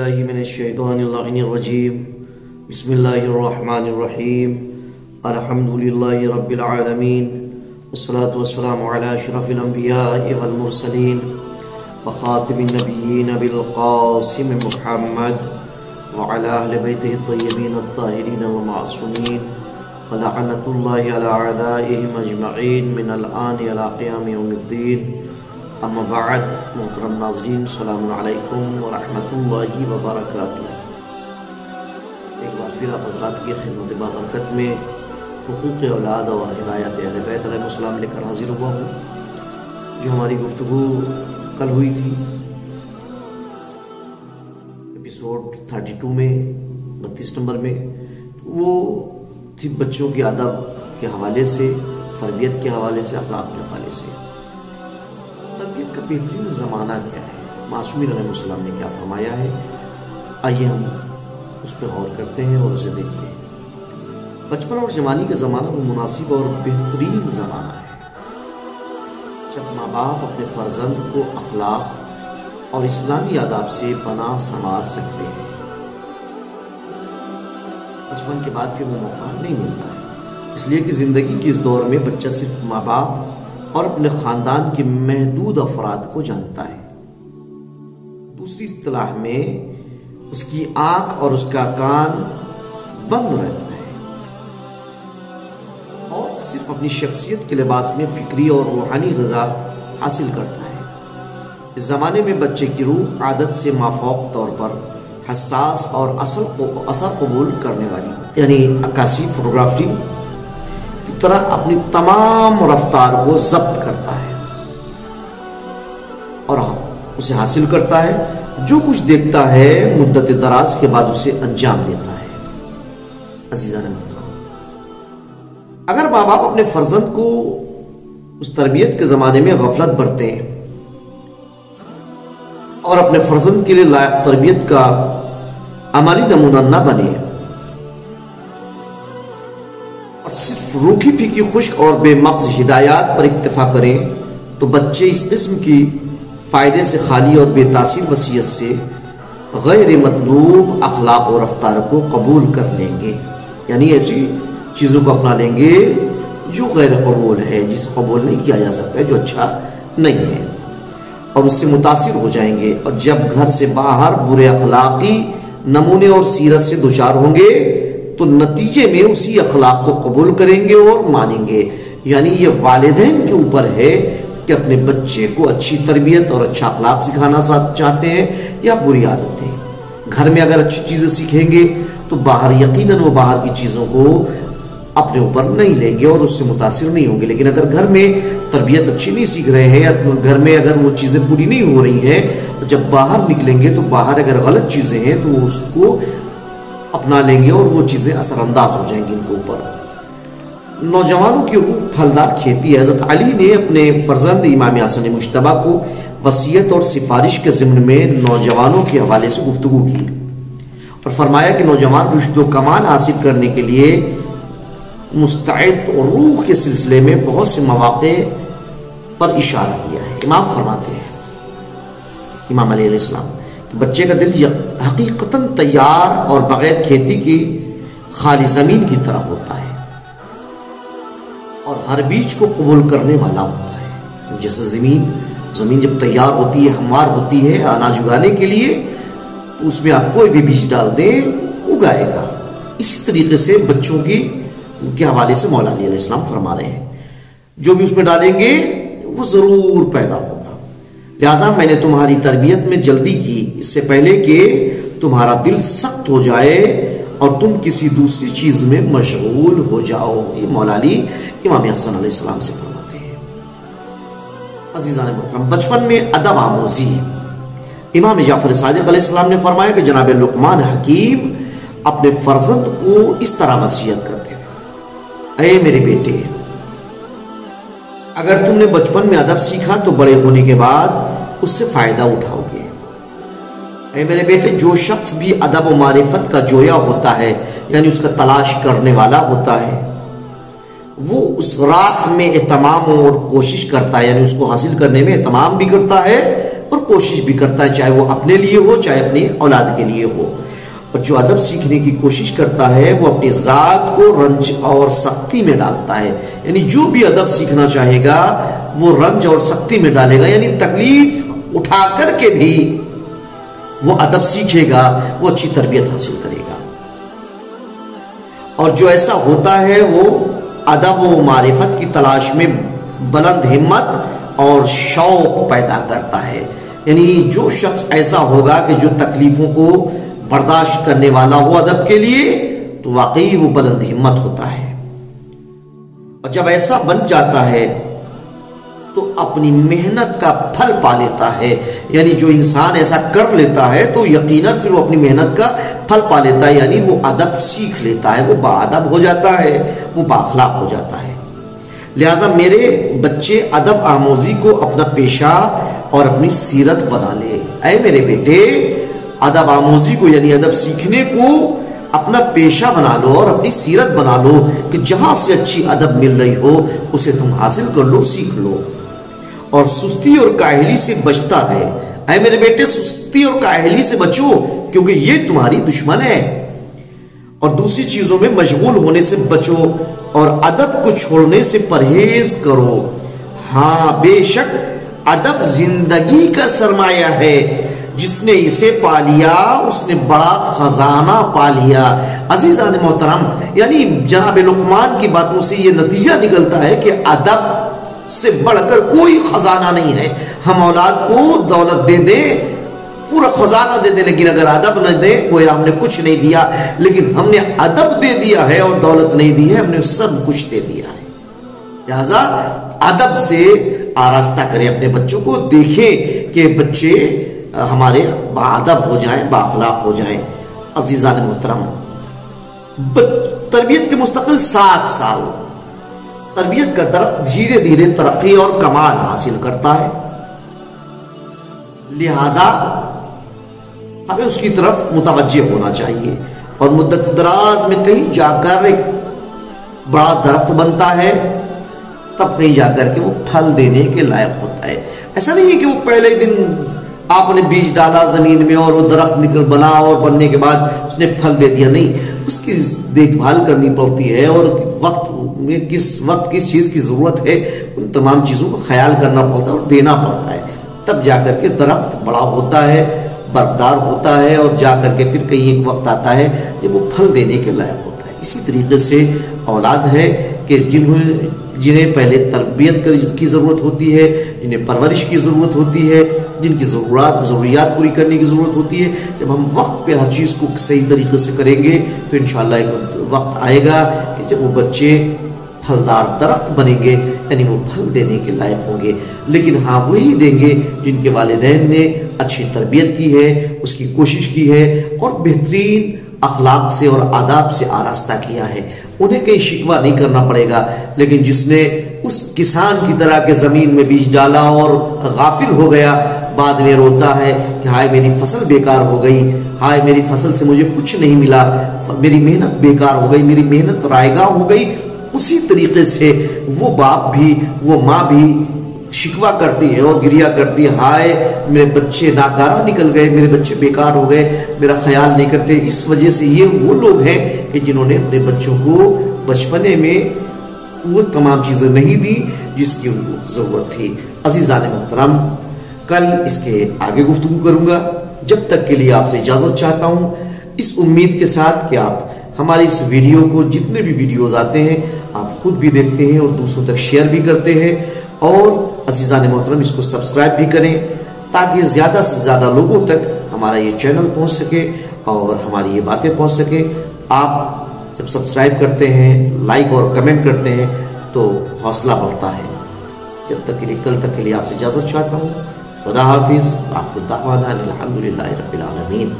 باللہ من الشیطان اللعین الرجیم بسم اللہ الرحمن الرحیم الحمدللہ رب العالمین والصلاة والسلام علی اشرف الانبیاء والمرسلین وخاتم النبیین بالقاسم محمد وعلی اہل بیتہ الطیبین الطاہرین والمعصومین ولعنت اللہ علی اعدائهم اجمعین من الآن الى قیام یوم الدین. اما بعد، محترم ناظرین، السلام علیکم ورحمۃ اللہ وبرکاتہ. ایک بار پھر آپ حضرات کی خدمت بابرکت میں حقوق اولاد اور ہدایت اہل بیت علیہ السلام لے کر حاضر ہوا ہوں. جو ہماری گفتگو کل ہوئی تھی ایپیسوڈ 32 میں 32 نمبر میں، وہ تھی بچوں کے ادب کے حوالے سے، تربیت کے حوالے سے، اخلاق کے حوالے سے. تربیت کا بہترین زمانہ کیا ہے، معصومین علیہ السلام نے کیا فرمایا ہے، آئیے ہم اس پہ غور کرتے ہیں اور اسے دیکھتے ہیں. بچپن اور جوانی کا زمانہ وہ مناسب اور بہترین زمانہ ہے جب ماں باپ اپنے فرزند کو اخلاق اور اسلامی آداب سے پناہ سنوار سکتے ہیں. بچپن کے بعد پھر وہ موقع نہیں ملتا ہے، اس لیے کہ زندگی کے اس دور میں بچہ صرف ماں باپ اور اپنے خاندان کے محدود افراد کو جانتا ہے. دوسری اصطلاح میں اس کی آنکھ اور اس کا کان بند رہتا ہے اور صرف اپنی شخصیت کے لباس میں فکری اور روحانی غذا حاصل کرتا ہے. اس زمانے میں بچے کی روح عادت سے مافوق طور پر حساس اور اثر قبول کرنے والی ہوتی ہے، یعنی عکاسی، فوٹوگرافی کی طرح اپنی تمام رفتار کو ضبط کرتا ہے اور اسے حاصل کرتا ہے. جو کچھ دیکھتا ہے مدت دراز کے بعد اسے انجام دیتا ہے. عزیزان محترم، اگر ماں باپ اپنے فرزند کو اس تربیت کے زمانے میں غفلت برتیں اور اپنے فرزند کے لیے لائق تربیت کا عملی نمونہ نہ بنے اور صرف روکھی پھیکی خشک اور بے مغز ہدایات پر اکتفا کریں تو بچے اس قسم کی فائدے سے خالی اور بے تاثیر وصیت سے غیر مطلوب اخلاق اور رفتار کو قبول کر لیں گے، یعنی ایسی چیزوں کو اپنا لیں گے جو غیر قبول ہے، جسے قبول نہیں کیا جا سکتا ہے، جو اچھا نہیں ہے، اور اس سے متاثر ہو جائیں گے. اور جب گھر سے باہر برے اخلاقی نمونے اور سیرت سے دوچار ہوں گے تو نتیجے میں اسی اخلاق کو قبول کریں گے اور مانیں گے. یعنی یہ والدین کے اوپر ہے کہ اپنے بچے کو اچھی تربیت اور اچھا اخلاق سکھانا چاہتے ہیں یا بری عادتیں. گھر میں اگر اچھی چیزیں سیکھیں گے تو باہر یقیناً وہ باہر کی چیزوں کو اپنے اوپر نہیں لیں گے اور اس سے متاثر نہیں ہوں گے. لیکن اگر گھر میں تربیت اچھی نہیں سیکھ رہے ہیں یا گھر میں اگر وہ چیزیں پوری نہیں ہو رہی ہیں، جب باہر نکلیں گے تو باہر اگر غلط چیزیں ہیں تو وہ اس کو اپنا لیں گے اور وہ چیزیں اثر انداز ہو جائیں گی ان کے اوپر. نوجوانوں کی روح پھلدار کھیتی ہے. حضرت علی نے اپنے فرزند امام حسن مجتبی کو وصیت اور سفارش کے ضمن میں نوجوانوں کے حوالے سے گفتگو کی اور فرمایا کہ نوجوان رشد و کمال حاصل کرنے کے لیے مستعد اور روح کے سلسلے میں بہت سے مواقع پر اشارہ کیا ہے. امام فرماتے ہیں، امام علیہ السلام، کہ بچے کا دل حقیقتاً تیار اور بغیر کھیتی کی خالی زمین کی طرح ہوتا ہے اور ہر بیج کو قبول کرنے والا ہوتا ہے. جیسے زمین جب تیار ہوتی ہے، ہموار ہوتی ہے اناج اگانے کے لیے، تو اس میں آپ کوئی بھی بیج ڈال دیں اگائے گا. اسی طریقے سے بچوں کے حوالے سے مولا علی علیہ السلام فرما رہے ہیں، جو بھی اس میں ڈالیں گے وہ ضرور پیدا ہوگا. لہذا میں نے تمہاری تربیت میں جلدی کی اس سے پہلے کہ تمہارا دل سخت ہو جائے اور تم کسی دوسری چیز میں مشغول ہو جاؤ. یہ مولا علی امام حسن علیہ السلام سے فرماتے ہیں. عزیزان محترم، بچپن میں ادب آموزی. امام جعفر صادق علیہ السلام نے فرمایا کہ جناب لقمان حکیم اپنے فرزند کو اس طرح وصیت کرتے تھے: اے میرے بیٹے، اگر تم نے بچپن میں ادب سیکھا تو بڑے ہونے کے بعد اس سے فائدہ اٹھاؤ گے. اے میرے بیٹے، جو شخص بھی ادب و معرفت کا جویا ہوتا ہے، یعنی اس کا تلاش کرنے والا ہوتا ہے، وہ اس راہ میں اہتمام اور کوشش کرتا ہے، یعنی اس کو حاصل کرنے میں اہتمام بھی کرتا ہے اور کوشش بھی کرتا ہے، چاہے وہ اپنے لیے ہو چاہے اپنے اولاد کے لیے ہو۔ اور جو ادب سیکھنے کی کوشش کرتا ہے وہ اپنی ذات کو رنج اور سختی میں ڈالتا ہے، یعنی جو بھی ادب سیکھنا چاہے گا وہ رنج اور سختی میں ڈالے گا، یعنی تکلیف اٹھا کر کے بھی وہ ادب سیکھے گا، وہ اچھی تربیت حاصل کرے گا۔ اور جو ایسا ہوتا ہے وہ ادب و معرفت کی تلاش میں بلند ہمت اور شوق پیدا کرتا ہے، یعنی جو شخص ایسا ہوگا کہ جو تکلیفوں کو برداشت کرنے والا ہو ادب کے لیے تو واقعی وہ بلند ہمت ہوتا ہے۔ اور جب ایسا بن جاتا ہے تو اپنی محنت کا پھل پا لیتا ہے، یعنی جو انسان ایسا کر لیتا ہے تو یقیناً پھر وہ اپنی محنت کا پھل پا لیتا ہے، یعنی وہ ادب سیکھ لیتا ہے، وہ باادب ہو جاتا ہے، وہ بااخلاق ہو جاتا ہے۔ لہذا میرے بچے ادب آموزی کو اپنا پیشہ اور اپنی سیرت بنا لے۔ اے میرے بیٹے، ادب آموزی کو یعنی ادب سیکھنے کو اپنا پیشہ بنا لو اور اپنی سیرت بنا لو کہ جہاں سے اچھی ادب مل رہی ہو اسے تم حاصل کر لو، سیکھ لو، اور سستی اور کاہلی سے بچتا ہے۔ اے میرے بیٹے، سستی اور کاہلی سے بچو کیونکہ یہ تمہاری دشمن ہے، اور دوسری چیزوں میں مشغول ہونے سے بچو اور ادب کو چھوڑنے سے پرہیز کرو۔ ہاں، بے شک ادب زندگی کا سرمایہ ہے، جس نے اسے پا لیا اس نے بڑا خزانہ پا لیا۔ عزیزان محترم، یعنی جناب لقمان کی باتوں سے یہ نتیجہ نکلتا ہے کہ ادب سے بڑھ کر کوئی خزانہ نہیں ہے۔ ہم اولاد کو دولت دے دیں، پورا خزانہ دے دیں، لیکن اگر ادب نہ دیں گویا ہم نے کچھ نہیں دیا، لیکن ہم نے ادب دے دیا ہے اور دولت نہیں دی ہے، ہم نے سب کچھ دے دیا ہے۔ لہذا ادب سے آراستہ کریں اپنے بچوں کو، دیکھیں کہ بچے ہمارے باادب ہو جائیں، بااخلاق ہو جائیں۔ عزیزان محترم، تربیت کے مستقل 7 سال تربیت کا درخت دھیرے دھیرے ترقی اور کمال حاصل کرتا ہے، لہذا ہمیں اس کی طرف متوجہ ہونا چاہیے، اور مدت دراز میں کہیں جا کر ایک بڑا درخت بنتا ہے، تب کہیں جا کر کے وہ پھل دینے کے لائق ہوتا ہے۔ ایسا نہیں ہے کہ وہ پہلے دن آپ نے بیج ڈالا زمین میں اور وہ درخت نکل بنا اور بننے کے بعد اس نے پھل دے دیا، نہیں، اس کی دیکھ بھال کرنی پڑتی ہے، اور وقت میں کس چیز کی ضرورت ہے ان تمام چیزوں کو خیال کرنا پڑتا ہے اور دینا پڑتا ہے، تب جا کر کے درخت بڑا ہوتا ہے، برقدار ہوتا ہے، اور جا کر کے پھر کہیں ایک وقت آتا ہے جب وہ پھل دینے کے لائق ہوتا ہے۔ اسی طریقے سے اولاد ہے کہ جنہیں پہلے تربیت کی ضرورت ہوتی ہے، جنہیں پرورش کی ضرورت ہوتی ہے، جن کی ضروریات پوری کرنے کی ضرورت ہوتی ہے، جب ہم وقت پہ ہر چیز کو صحیح طریقے سے کریں گے تو انشاءاللہ ایک وقت آئے گا کہ جب وہ بچے پھلدار درخت بنیں گے، یعنی وہ پھل دینے کے لائق ہوں گے۔ لیکن ہاں وہی دیں گے جن کے والدین نے اچھی تربیت کی ہے، اس کی کوشش کی ہے اور بہترین اخلاق سے اور آداب سے آراستہ کیا ہے، انہیں کہیں شکوہ نہیں کرنا پڑے گا۔ لیکن جس نے اس کسان کی طرح کے زمین میں بیج ڈالا اور غافل ہو گیا، بعد میں روتا ہے کہ ہائے میری فصل بیکار ہو گئی، ہائے میری فصل سے مجھے کچھ نہیں ملا، میری محنت بیکار ہو گئی، میری محنت رائگاں ہو گئی، اسی طریقے سے وہ باپ بھی، وہ ماں بھی شکوہ کرتی ہے اور گریہ کرتی ہے، ہائے میرے بچے ناکارہ نکل گئے، میرے بچے بیکار ہو گئے، میرا خیال نہیں کرتے۔ اس وجہ سے یہ وہ لوگ ہیں کہ جنہوں نے اپنے بچوں کو بچپنے میں وہ تمام چیزیں نہیں دی جس کی ان کو ضرورت تھی۔ عزیزان محترم، کل اس کے آگے گفتگو کروں گا، جب تک کے لیے آپ سے اجازت چاہتا ہوں، اس امید کے ساتھ کہ آپ ہماری اس ویڈیو کو، جتنے بھی ویڈیوز آتے ہیں آپ خود بھی دیکھتے ہیں اور دوسروں تک شیئر بھی کرتے ہیں، اور عزیزان محترم اس کو سبسکرائب بھی کریں تاکہ زیادہ سے زیادہ لوگوں تک ہمارا یہ چینل پہنچ سکے اور ہماری یہ باتیں پہنچ سکے۔ آپ جب سبسکرائب کرتے ہیں، لائک اور کمنٹ کرتے ہیں تو حوصلہ بڑھتا ہے۔ جب تک کے لیے کل تک کے لیے آپ سے اجازت چاہتا ہوں، خدا حافظ، آپ کو دعوانا الحمدللہ رب العالمین۔